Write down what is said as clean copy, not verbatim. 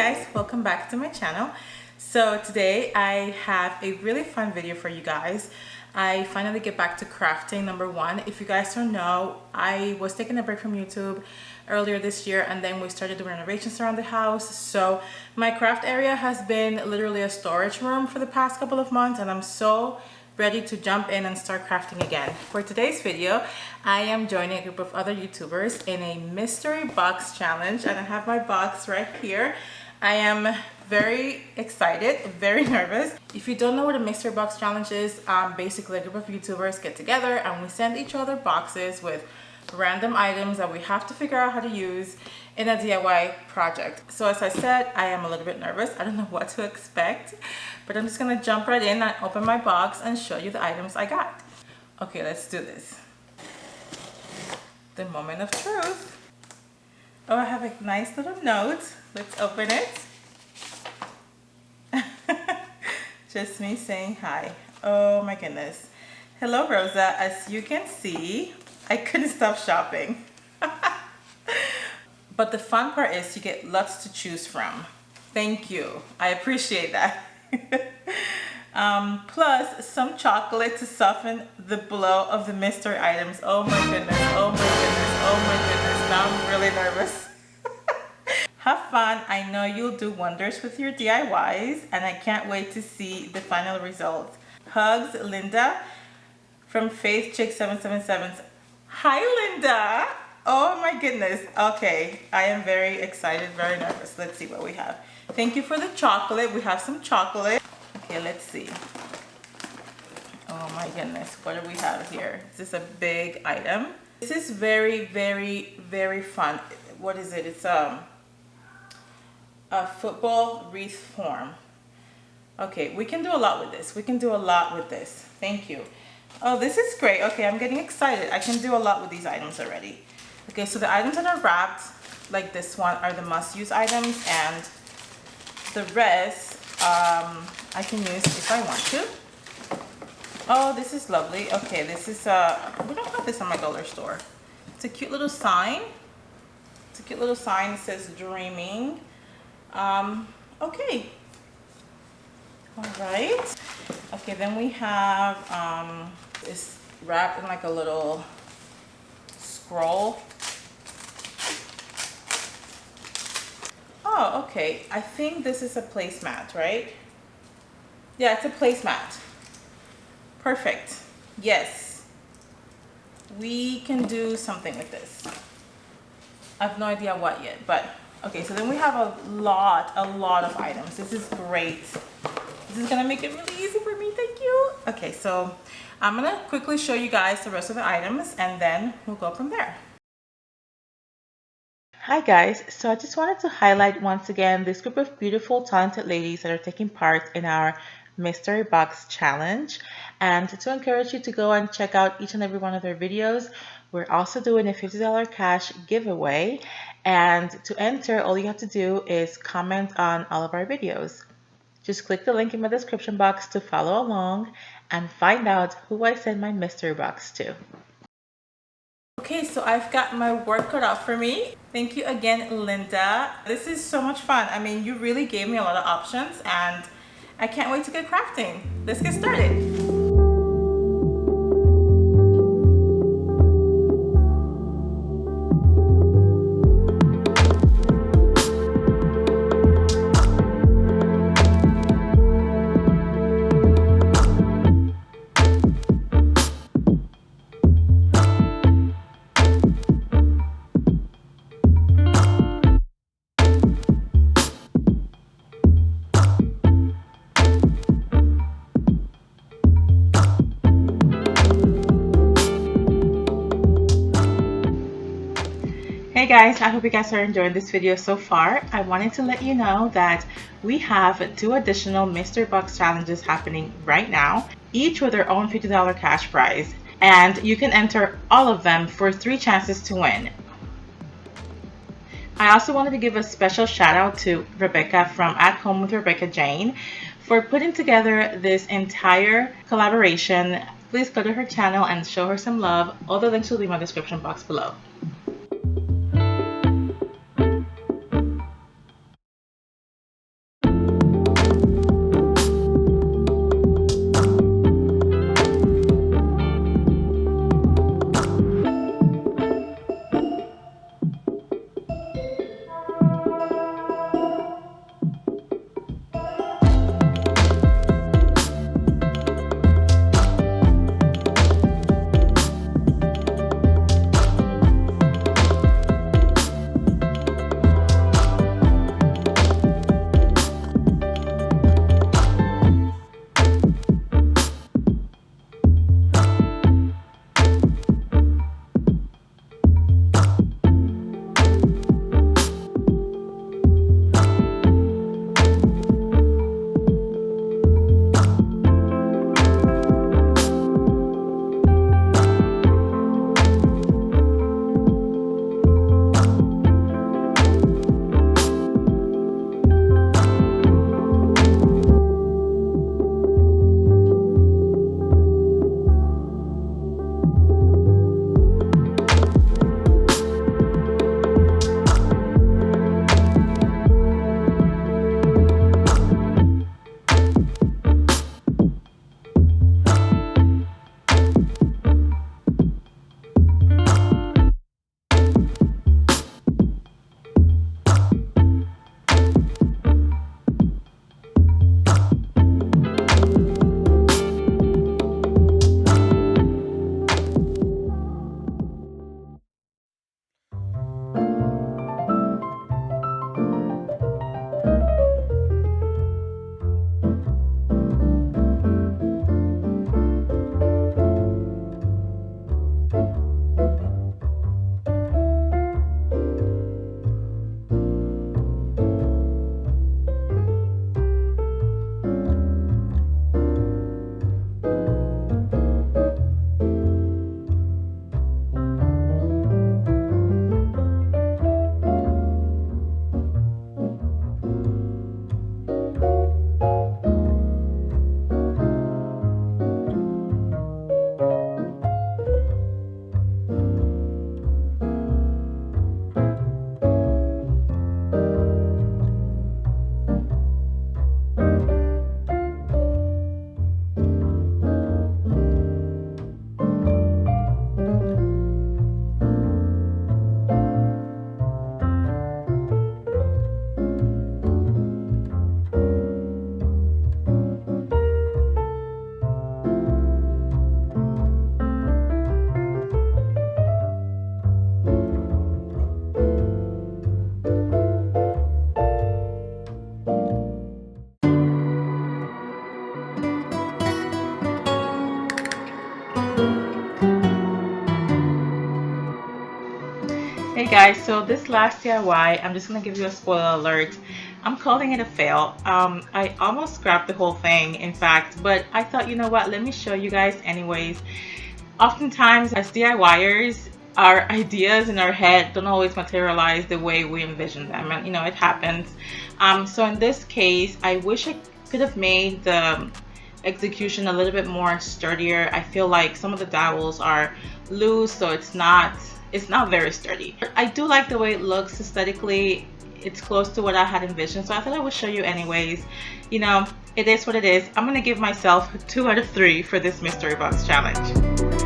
guys, welcome back to my channel. So today I have a really fun video for you guys. I finally get back to crafting. Number one, if you guys don't know, I was taking a break from YouTube earlier this year, and then we started doing renovations around the house. So my craft area has been literally a storage room for the past couple of months, and I'm so ready to jump in and start crafting again. For today's video, I am joining a group of other YouTubers in a mystery box challenge, and I have my box right here. I am very excited, very nervous. If you don't know what a mystery box challenge is, basically a group of YouTubers get together and we send each other boxes with random items that we have to figure out how to use in a DIY project. So as I said, I am a little bit nervous. I don't know what to expect, but I'm just gonna jump right in and open my box and show you the items I got. Okay, let's do this. The moment of truth. Oh, I have a nice little note. Let's open it. Just me saying hi. Oh my goodness. Hello, Rosa. As you can see, I couldn't stop shopping. But the fun part is you get lots to choose from. Thank you. I appreciate that. Plus some chocolate to soften the blow of the mystery items. Oh my goodness. Oh my goodness. Oh my goodness. Now I'm really nervous. Have fun. I know you'll do wonders with your DIYs, and I can't wait to see the final result. Hugs, Linda from Faith Chick 777. Hi, Linda. Oh my goodness. Okay, I am very excited, very nervous. Let's see what we have. Thank you for the chocolate. We have some chocolate. Okay, let's see. Oh my goodness. What do we have here? This is a big item. This is very, very, very fun. What is it? It's a football wreath form. Okay, we can do a lot with this. We can do a lot with this. Thank you. Oh, this is great. Okay, I'm getting excited. I can do a lot with these items already. Okay, so the items that are wrapped, like this one, are the must-use items, and the rest I can use if I want to. Oh, this is lovely. Okay, this is, we don't have this in my dollar store. It's a cute little sign. It's a cute little sign. It says dreaming. Okay. All right. Okay, then we have this wrapped in like a little scroll. Oh, okay. I think this is a placemat, right? Yeah, it's a placemat. Perfect. Yes. We can do something with this. I have no idea what yet, but okay, so then we have a lot of items. This is great. This is gonna make it really easy for me, thank you. Okay, so I'm gonna quickly show you guys the rest of the items and then we'll go from there. Hi guys, so I just wanted to highlight once again this group of beautiful, talented ladies that are taking part in our mystery box challenge, and to encourage you to go and check out each and every one of their videos. We're also doing a $50 cash giveaway, and to enter, all you have to do is comment on all of our videos. Just click the link in my description box to follow along and find out who I send my mystery box to. Okay, so I've got my work cut out for me. Thank you again, Linda. This is so much fun. I mean, you really gave me a lot of options, and I can't wait to get crafting. Let's get started. Hey guys, I hope you guys are enjoying this video so far. I wanted to let you know that we have 2 additional mystery box challenges happening right now, each with their own $50 cash prize, and you can enter all of them for 3 chances to win. I also wanted to give a special shout out to Rebecca from At Home with Rebecca Jane for putting together this entire collaboration. Please go to her channel and show her some love. All the links will be in my description box below. Hey guys, so this last DIY, I'm just gonna give you a spoiler alert. I'm calling it a fail. I almost scrapped the whole thing, in fact, but I thought, you know what, let me show you guys anyways. Oftentimes, as DIYers, our ideas in our head don't always materialize the way we envision them, and you know, it happens. So in this case, I wish I could have made the execution a little bit more sturdier. I feel like some of the dowels are loose, so it's not very sturdy. I do like the way it looks aesthetically. It's close to what I had envisioned, so I thought I would show you anyways. You know, it is what it is. I'm gonna give myself 2 out of 3 for this mystery box challenge.